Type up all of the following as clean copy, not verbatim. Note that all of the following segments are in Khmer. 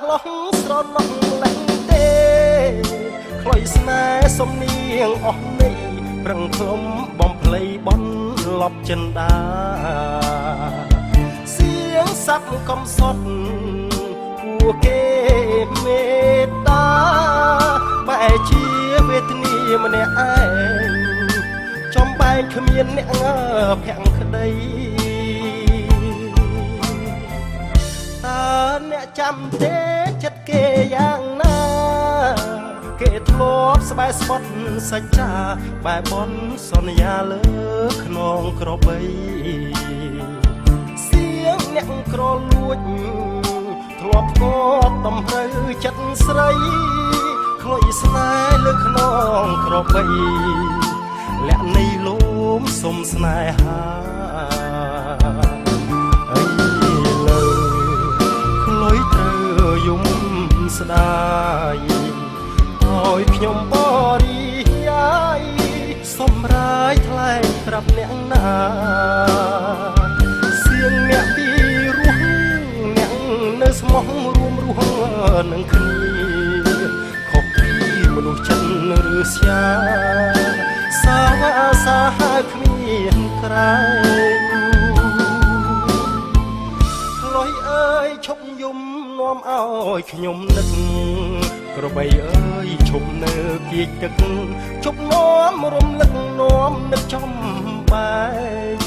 ឡោះស្រណោះលែងទេខ្លុយស្នេហ៍សំនៀងអស់នេះប្រឹងផ្លុំបំភ្លៃបន់លប់ចិនដាសៀងសាប់កំសត់ពួកគេមេត្តាបែរជាវេទនាម្នាក់ឯងចំបែកគ្មានអ្នកងើភ័ក្រក្តីតើអ្នកចាំទេចិត្តគេយ៉ាងណាគេធ្លាប់ស្បែកស្បត់សច្ចាបែបនសន្យាលើខ្នងក្របីសៀងអ្នកក្រលួចធ្លាប់កត់តំភ្រូវចិត្តស្រីខ្លុយស្នេហ៍លើខ្នងក្របីលាក់នៃលំសុំស្នេហាអីលើខ្លុយត្រូវយំស្ដាយឲ្យខ្ញុំបរិយាយសម្រាយថ្លែងប្រាប់អ្នកណាសៀងអ្នកពីរស់អ្នកនៅស្មោះរួមរស់នឹងគ្នាខុសពីមនុស្សចិនឬស្យាសាសាហាគ្មានក្រែងខ្លុយអើយឈប់យំនាំឲ្យខ្ញុំនឹកក្របីអើយឈប់នៅគៀកទឹកឈប់នាំរំលឹកនាំនឹកចំបែង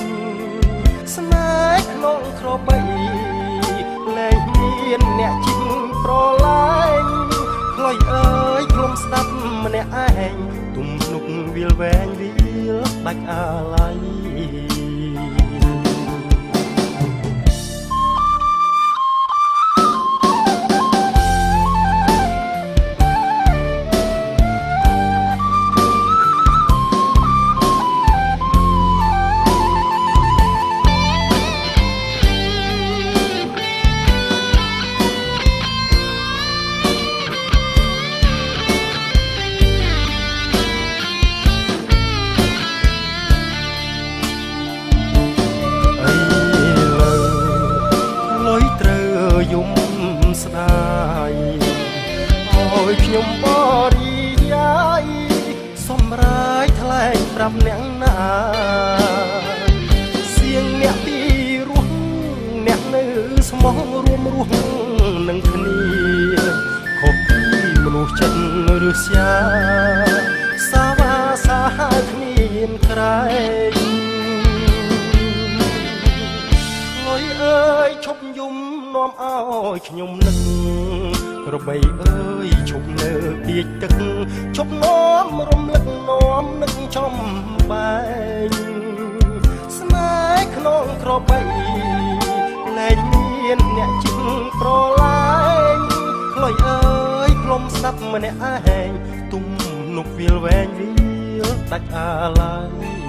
ស្នេហ៍ក្នុងក្របីលែងមានអ្នកជីងប្រឡាញ់ខ្លុយអើយព្រមស្ដាប់ម្នាក់ឯងទុំភ្នុកវាលវែងវាលដាច់អាឡ័យយំស្ដាយឲ្យខ្ញុំបរិយាយសម្រាយថ្លែងប្រាប់អ្នកណាសៀងអ្នកពីរស់អ្នកនៅស្មោះរួមរស់នឹងគ្នាខុសពីមនុស្សចិនឬស្យាសាវាសាហាគ្មានក្រែងលុយអើយឈប់យំនាំឲ្យខ្ញុំនឹកក្របីអើយឈប់នៅគៀកទឹកឈប់នាំរំលឹកនាំនឹកចំបែងស្នេហ៍ក្នុងក្របីលែងមានអ្នកជីងប្រឡាញ់ខ្លុយអើយផ្លុំស្ដាប់ម្នាក់ឯងទុំនុកវាលវែងវាលដាច់អាឡ័យ